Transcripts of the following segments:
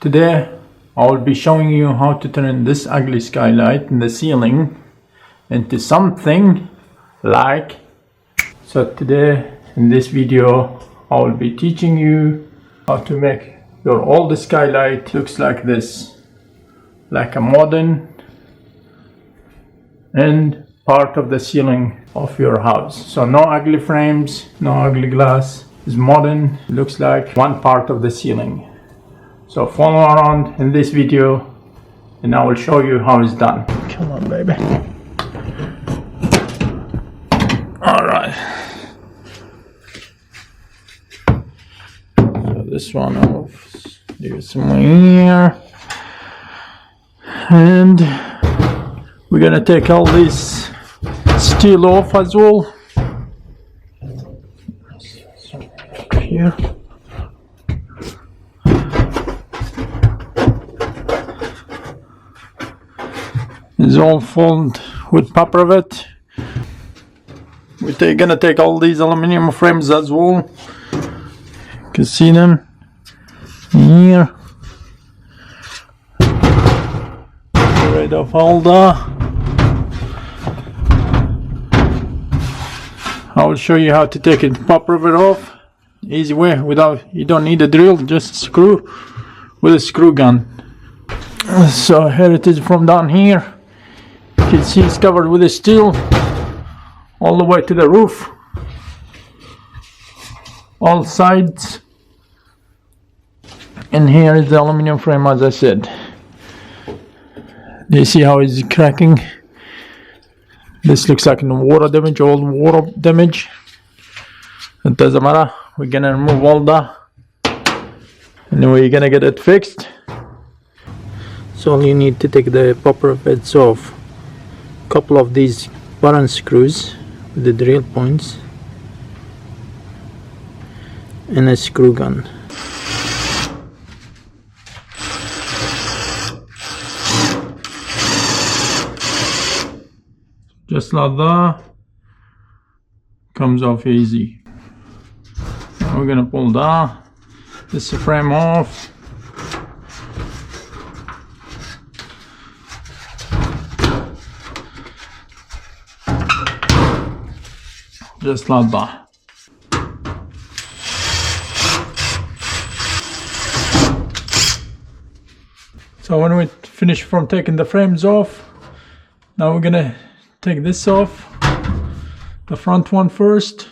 Today I will be showing you how to turn this ugly skylight in the ceiling into something like. So today in this video I will be teaching you how to make your old skylight looks like this, like a modern and part of the ceiling of your house. So no ugly frames, no ugly glass. It's modern, looks like one part of the ceiling. So follow around in this video and I will show you how it's done. Come on, baby. Alright. So this one I'll do some here. And we're gonna take all this steel off as well. Here. It's all filled with BuiltProject. We're gonna take all these aluminum frames as well. You can see them here. Get rid of all that. I will show you how to take it BuiltProject off. Easy way, you don't need a drill, just screw with a screw gun. So here it is from down here. You can see it's covered with a steel all the way to the roof, all sides, and here is the aluminum frame as I said. Do you see how it's cracking? This looks like water damage, old water damage. It doesn't matter, we're gonna remove all that and then we're gonna get it fixed. So all you need to take the BuiltProject off. Couple of these button screws with the drill points and a screw gun. Just like that, comes off easy. Now we're gonna pull this frame off. Just like that. So when we finish from taking the frames off, now we're gonna take this off, the front one first.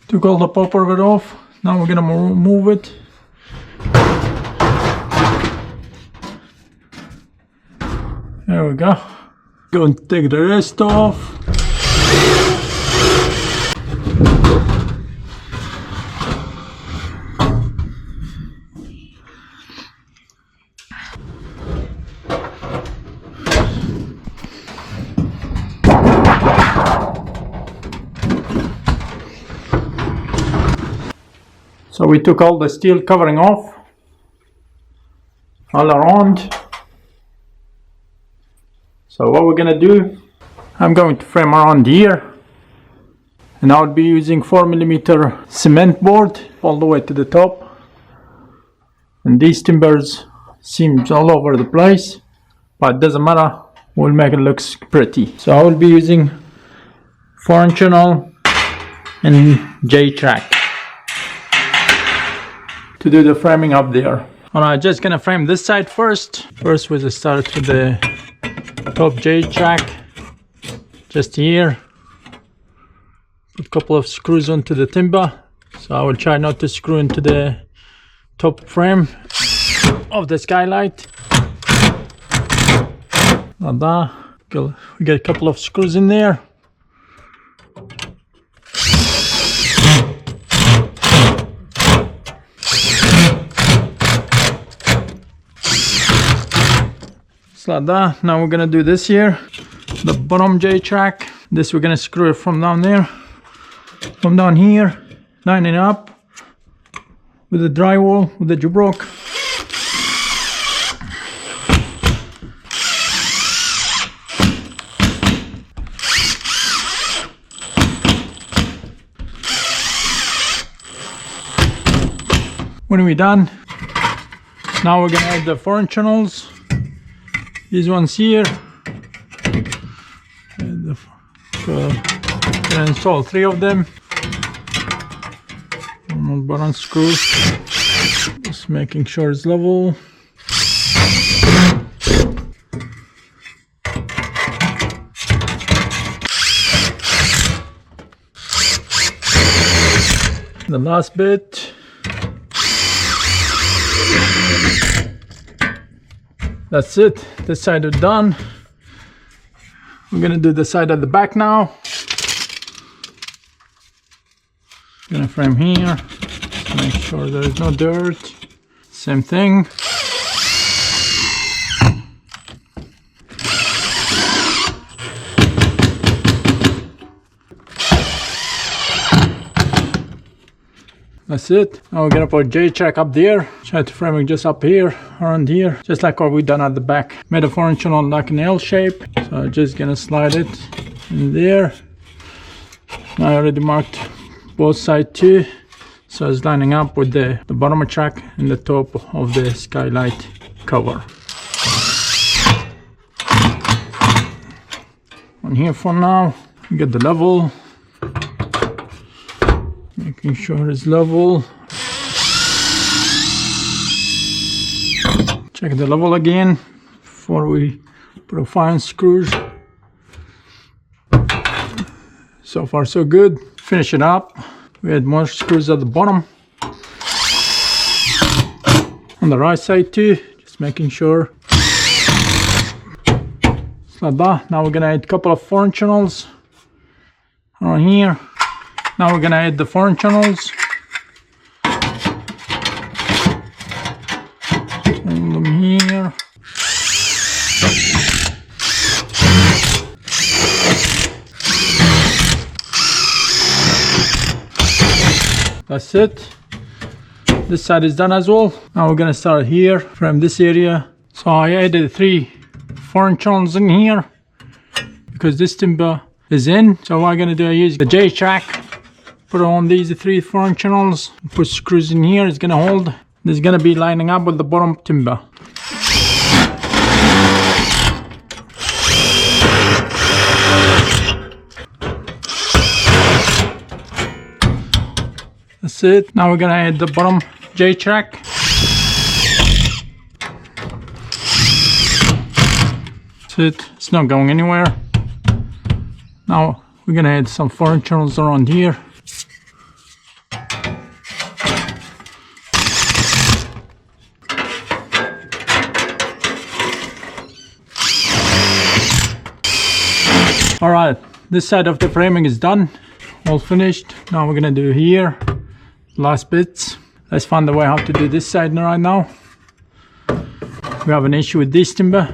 Took all the BuiltProject off. Now we're gonna move it. There we go. Going to take the rest off. So we took all the steel covering off all around. So what we're gonna do, I'm going to frame around here and I'll be using 4mm cement board all the way to the top, and these timbers seams all over the place, but it doesn't matter, we'll make it look pretty. So I will be using 4" channel and J-track to do the framing up there. Alright, just gonna frame this side first. First we'll start with the top J-track, just here. Put a couple of screws onto the timber. So I will try not to screw into the top frame of the skylight. Like that. We get a couple of screws in there. Just like that. Now we're gonna do this here. the bottom J-track. This we're gonna screw it from down there, from down here, line it up with the drywall, with the Jabrock. When we're done, now we're gonna add the foreign channels. These ones here. And gonna install 3 of them. Button screws. Just making sure it's level. The last bit. That's it. This side is done. We're gonna do the side at the back now. Gonna frame here. Just make sure there is no dirt. Same thing. That's it. Now we're gonna put J-track up there. Try to frame it just up here, around here, just like what we done at the back. Made a foreign channel like an L shape, so I'm just gonna slide it in there. Now I already marked both sides too, so it's lining up with the bottom track and the top of the skylight cover. On here for now, we get the level. Making sure it's level. Check the level again before we put a fine screws. So far so good. Finish it up. We add more screws at the bottom. On the right side too, just making sure. Just like that. Now we're gonna add a couple of foreign channels around here. Now we're gonna add the foreign channels. Hold them here. That's it. This side is done as well. Now we're gonna start here from this area. So I added 3 foreign channels in here because this timber is in. So what I'm gonna do, I use the J-track. Put on these 3 foreign channels, put screws in here, it's gonna hold. This is gonna be lining up with the bottom timber. That's it. Now we're gonna add the bottom J-track. That's it. It's not going anywhere. Now we're gonna add some foreign channels around here. Alright, this side of the framing is done, all finished. Now we're gonna do here, last bits. Let's find the way how to do this side right now. We have an issue with this timber.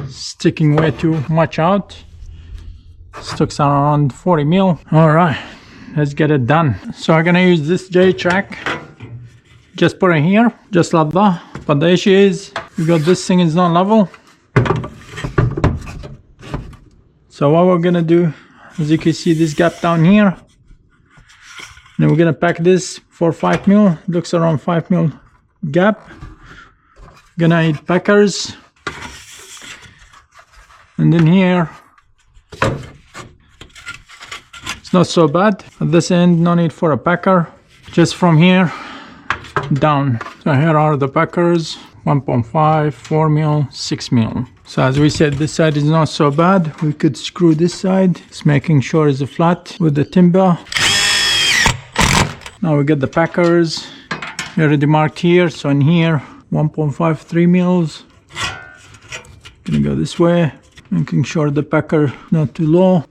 Sticking way too much out. Sticks around 40 mil. Alright, let's get it done. So I'm gonna use this J-track. Just put it here, just like that. But the issue is, we got this thing is not level. So what we're gonna do, as you can see, this gap down here, then we're gonna pack this for 5 mil. Looks around 5 mil gap. Gonna need packers, and then here it's not so bad. At this end, no need for a packer. Just from here down. So here are the packers: 1.5, 4 mil, 6 mil. So as we said, this side is not so bad. We could screw this side, just making sure it's flat with the timber. Now we get the packers. We already marked here, so in here 1.5, 3 mils. Gonna go this way, making sure the packer not too low.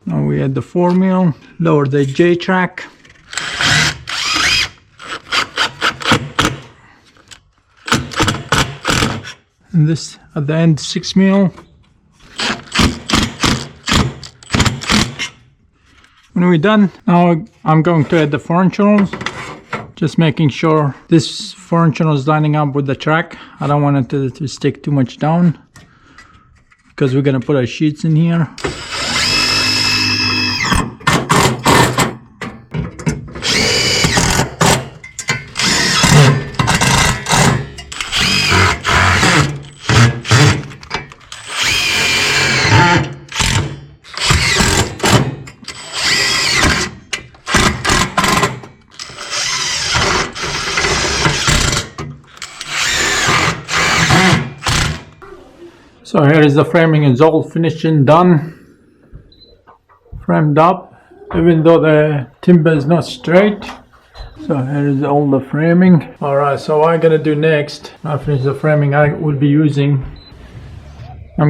Now we add the 4 mil, lower the J-track. and this at the end 6 mil. When we're done, now I'm going to add the functionals. Just making sure this functional is lining up with the track. I don't want it to stick too much down because we're gonna put our sheets in here. So here is the framing. It's all finished and done, framed up, even though the timber is not straight. So here is all the framing. Alright, so what I'm gonna do next, I finish the framing, I'm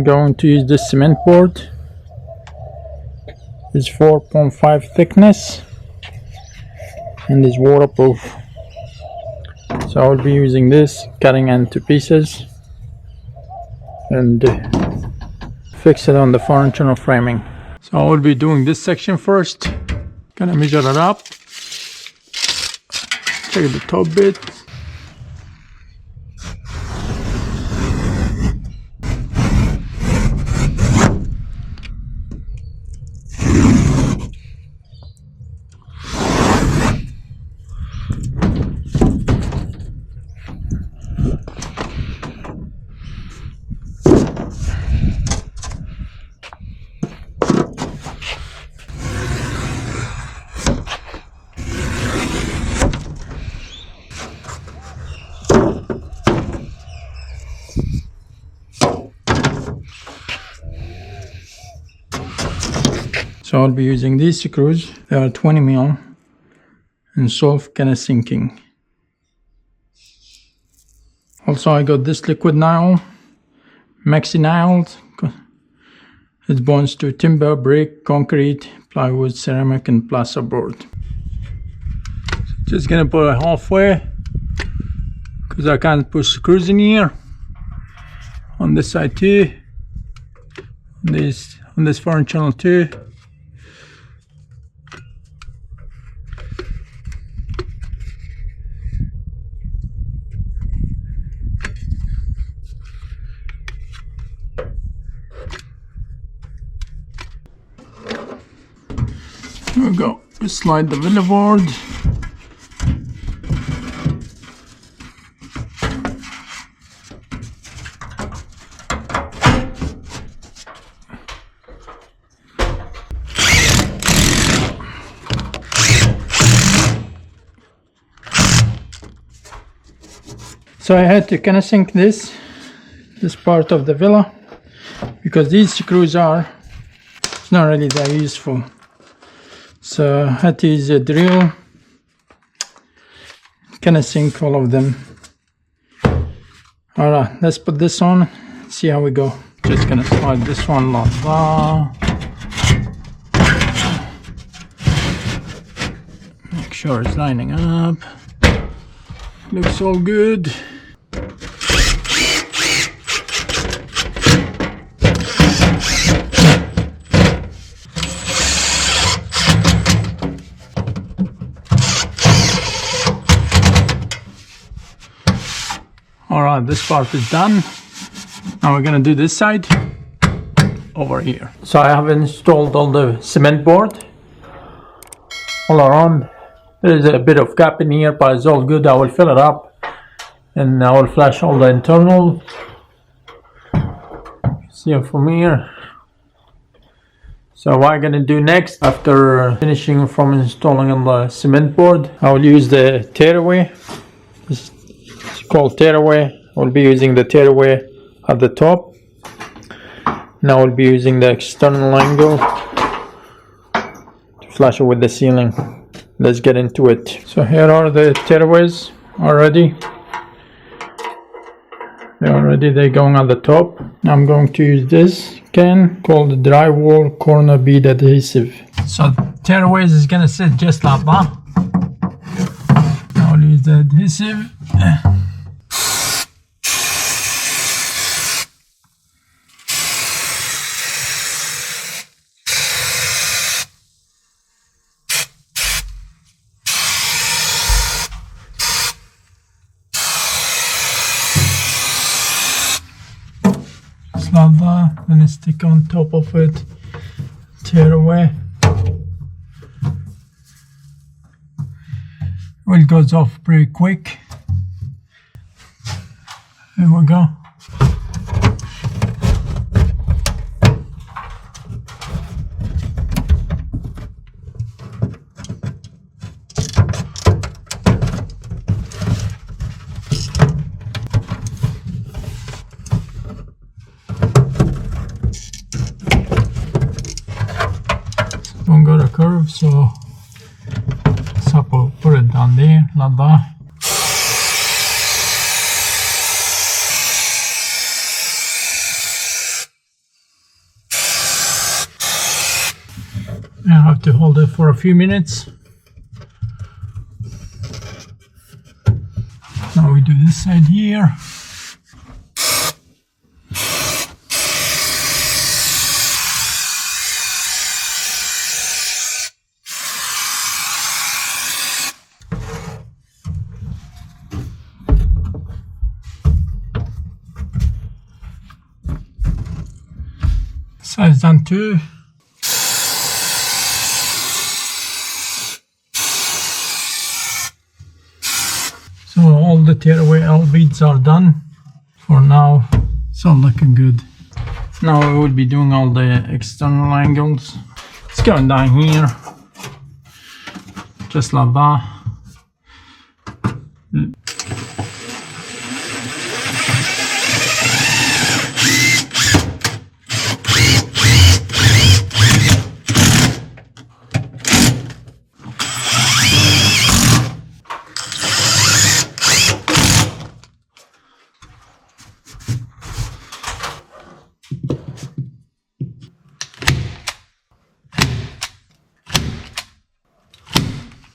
going to use this cement board. It's 4.5 thickness and is waterproof. So I will be using this, cutting into pieces, and fix it on the functional framing. So I will be doing this section first. Gonna measure it up, check the top bit. So I'll be using these screws. They are 20 mil and soft kind of sinking. Also I got this liquid nile, maxi niles. It bonds to timber, brick, concrete, plywood, ceramic and plasterboard. Just gonna put it halfway because I can't put screws in here. On this side too. On this functional too. Here we go. We slide the villa board. So I had to kind of sink this part of the villa because these screws are not really that useful. So I had to use a drill, kind of sink all of them. Alright, let's put this on, see how we go. Just gonna slide this one like that. Make sure it's lining up. Looks all good. Alright, this part is done. Now we're gonna do this side over here. So I have installed all the cement board all around. There is a bit of gap in here, but it's all good. I will fill it up and I will flash all the internal. See it from here. So what I'm gonna do next, after finishing from installing on the cement board, I will use the tearaway. It's called tearaway. I will be using the tearaway at the top. Now I will be using the external angle to flash it with the ceiling. Let's get into it. So here are the tearaways already. They're going at the top. I'm going to use this can called the drywall corner bead adhesive. So tearaways is gonna sit just like that. I'll use the adhesive. like that, then stick on top of it, tear away. Well, it goes off pretty quick. There we go. Don't got a curve, so just have to put it down there like that. I have to hold it for a few minutes. Now we do this side here. Size done too. So all the tearaway L beads are done for now. It's all looking good. Now we will be doing all the external angles. It's going down here, just like that.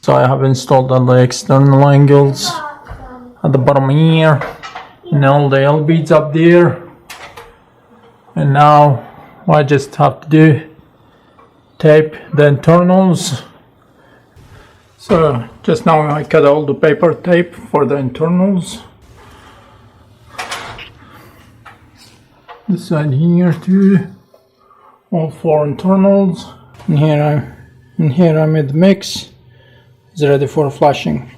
So I have installed all the external angles at the bottom here and all the L beads up there. And now what I just have to do, tape the internals. So just now I cut all the paper tape for the internals. This side here too, all 4 internals. And here I made the mix. It's ready for flashing.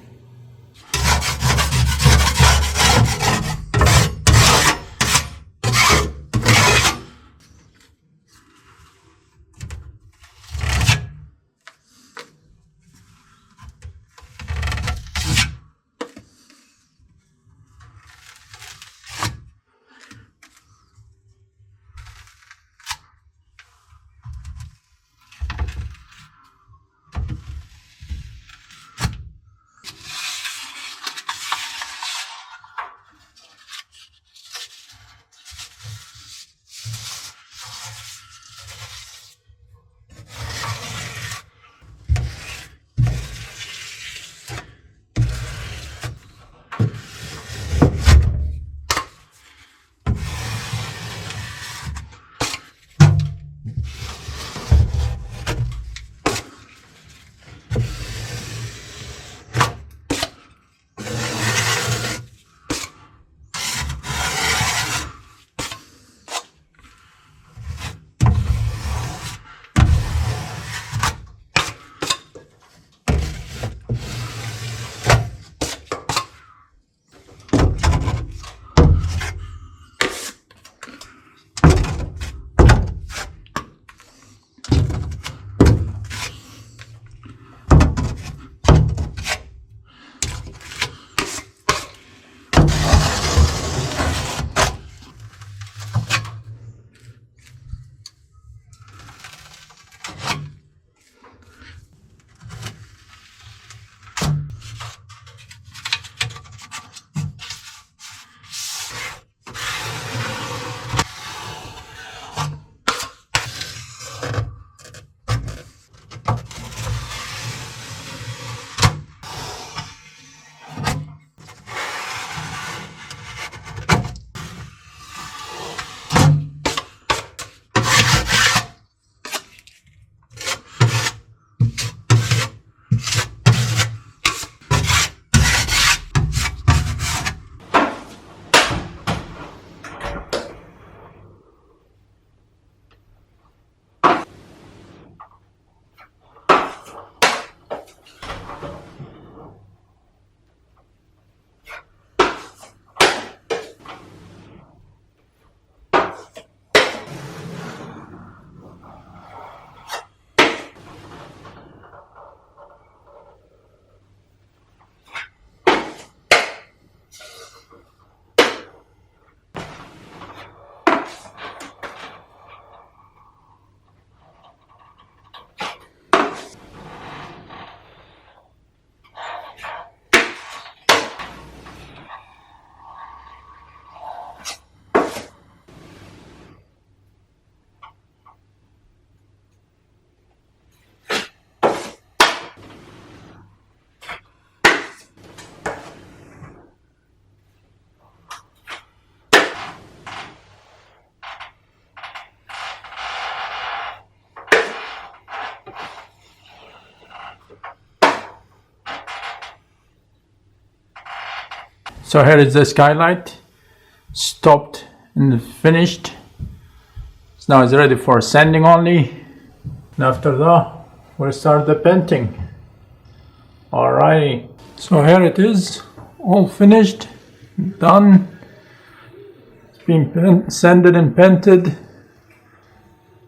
So here is the skylight, stopped and finished. So now it's ready for sanding only. And after that, we'll start the painting. Alrighty. So here it is, all finished, done. It's been sanded and painted.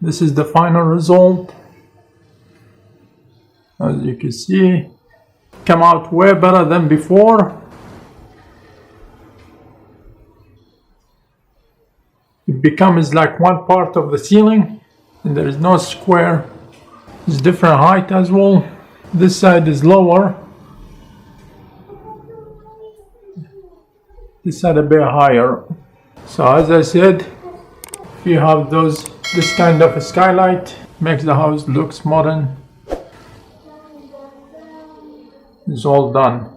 This is the final result. As you can see, come out way better than before. It becomes like one part of the ceiling, and there is no square. It's different height as well. This side is lower. This side a bit higher. So as I said, if you have this kind of a skylight, makes the house looks modern. It's all done.